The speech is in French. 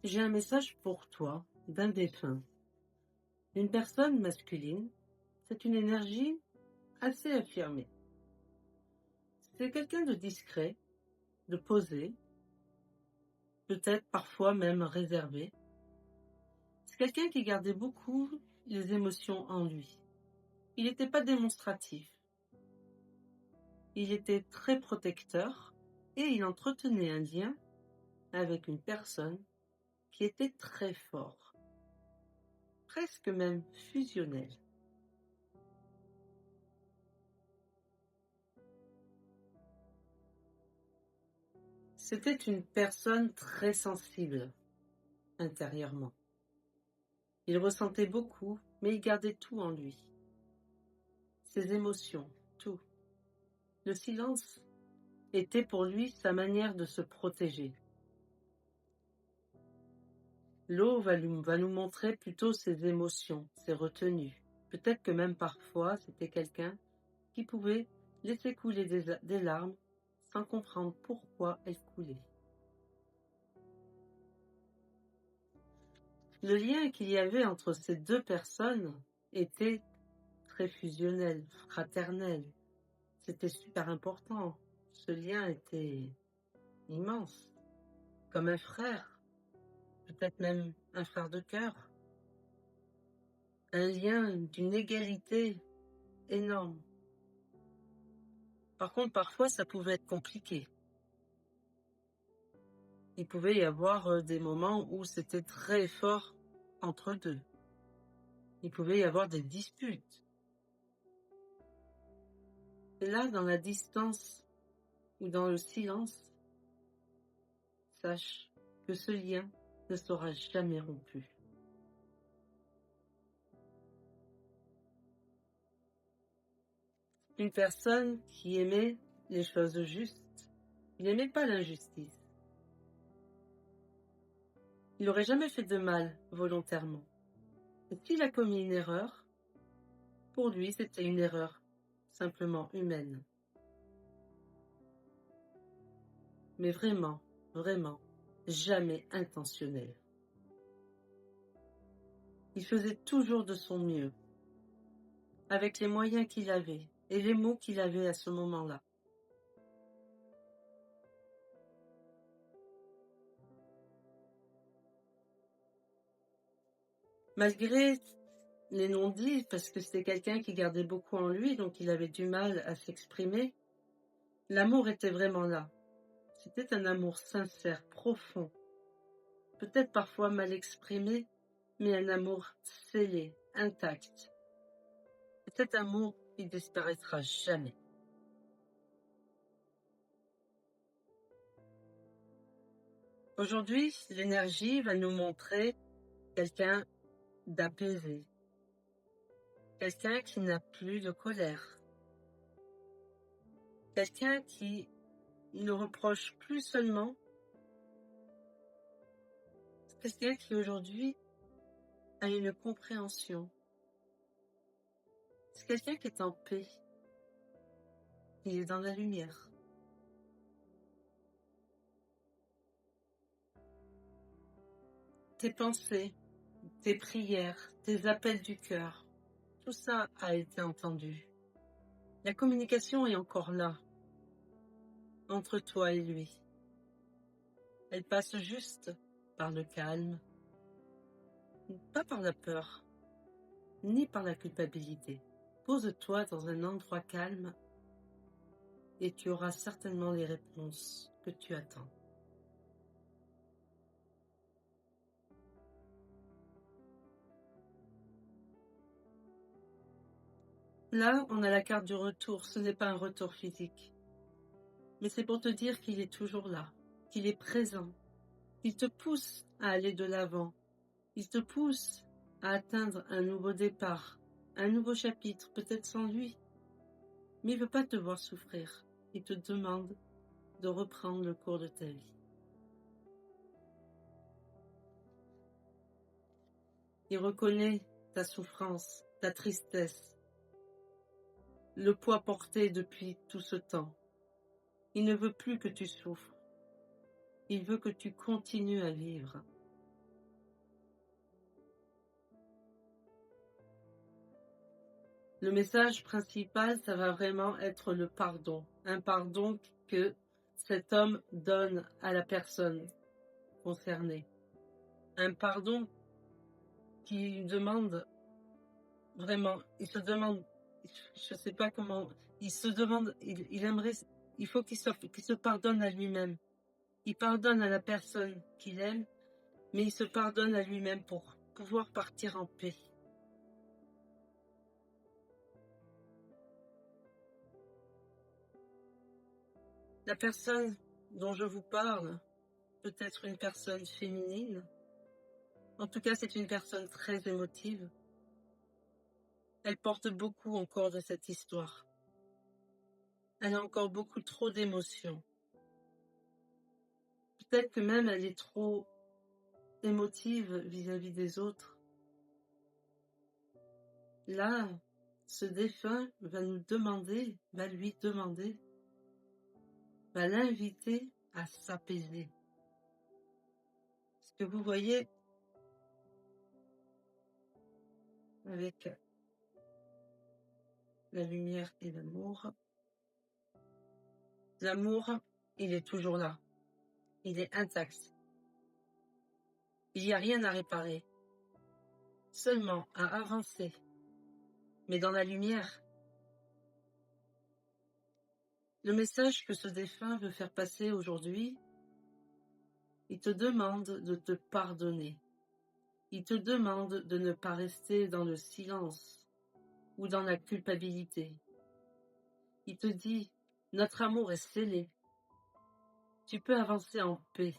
J'ai un message pour toi d'un défunt. Une personne masculine, c'est une énergie assez affirmée. C'est quelqu'un de discret, de posé, peut-être parfois même réservé. C'est quelqu'un qui gardait beaucoup les émotions en lui. Il n'était pas démonstratif. Il était très protecteur et il entretenait un lien avec une personne qui était très fort, presque même fusionnel. C'était une personne très sensible intérieurement. Il ressentait beaucoup, mais il gardait tout en lui. Ses émotions, tout. Le silence était pour lui sa manière de se protéger. L'eau va nous montrer plutôt ses émotions, ses retenues. Peut-être que même parfois, c'était quelqu'un qui pouvait laisser couler des larmes sans comprendre pourquoi elles coulaient. Le lien qu'il y avait entre ces deux personnes était très fusionnel, fraternel. C'était super important. Ce lien était immense, comme un frère, peut-être même un frère de cœur. Un lien d'une égalité énorme. Par contre, parfois, ça pouvait être compliqué. Il pouvait y avoir des moments où c'était très fort entre deux. Il pouvait y avoir des disputes. Et là, dans la distance ou dans le silence, sache que ce lien ne sera jamais rompu. Une personne qui aimait les choses justes, il n'aimait pas l'injustice. Il n'aurait jamais fait de mal volontairement. Et s'il a commis une erreur, pour lui c'était une erreur simplement humaine. Mais vraiment, vraiment, jamais intentionnelle. Il faisait toujours de son mieux, avec les moyens qu'il avait et les mots qu'il avait à ce moment-là. Malgré les non-dits, parce que c'était quelqu'un qui gardait beaucoup en lui, donc il avait du mal à s'exprimer, l'amour était vraiment là. C'était un amour sincère, profond, peut-être parfois mal exprimé, mais un amour scellé, intact. Et cet amour, il disparaîtra jamais. Aujourd'hui, l'énergie va nous montrer quelqu'un d'apaisé, quelqu'un qui n'a plus de colère, quelqu'un qui ne reproche plus seulement, quelqu'un qui aujourd'hui a une compréhension. C'est quelqu'un qui est en paix, il est dans la lumière. Tes pensées, tes prières, tes appels du cœur, tout ça a été entendu. La communication est encore là, entre toi et lui. Elle passe juste par le calme, pas par la peur, ni par la culpabilité. Pose-toi dans un endroit calme et tu auras certainement les réponses que tu attends. Là, on a la carte du retour. Ce n'est pas un retour physique. Mais c'est pour te dire qu'il est toujours là, qu'il est présent. Il te pousse à aller de l'avant. Il te pousse à atteindre un nouveau départ, un nouveau chapitre, peut-être sans lui. Mais il ne veut pas te voir souffrir. Il te demande de reprendre le cours de ta vie. Il reconnaît ta souffrance, ta tristesse, le poids porté depuis tout ce temps. Il ne veut plus que tu souffres. Il veut que tu continues à vivre. Le message principal, ça va vraiment être le pardon. Un pardon que cet homme donne à la personne concernée. Un pardon qui demande vraiment, il se demande, je sais pas comment, il se demande, il aimerait, il faut qu'il se pardonne à lui-même. Il pardonne à la personne qu'il aime, mais il se pardonne à lui-même pour pouvoir partir en paix. La personne dont je vous parle peut être une personne féminine. En tout cas, c'est une personne très émotive. Elle porte beaucoup encore de cette histoire. Elle a encore beaucoup trop d'émotions. Peut-être que même elle est trop émotive vis-à-vis des autres. Là, ce défunt va lui demander, va l'inviter à s'apaiser. Ce que vous voyez avec la lumière et l'amour, il est toujours là. Il est intact. Il n'y a rien à réparer. Seulement à avancer. Mais dans la lumière. Le message que ce défunt veut faire passer aujourd'hui, il te demande de te pardonner. Il te demande de ne pas rester dans le silence ou dans la culpabilité. Il te dit, notre amour est scellé. Tu peux avancer en paix.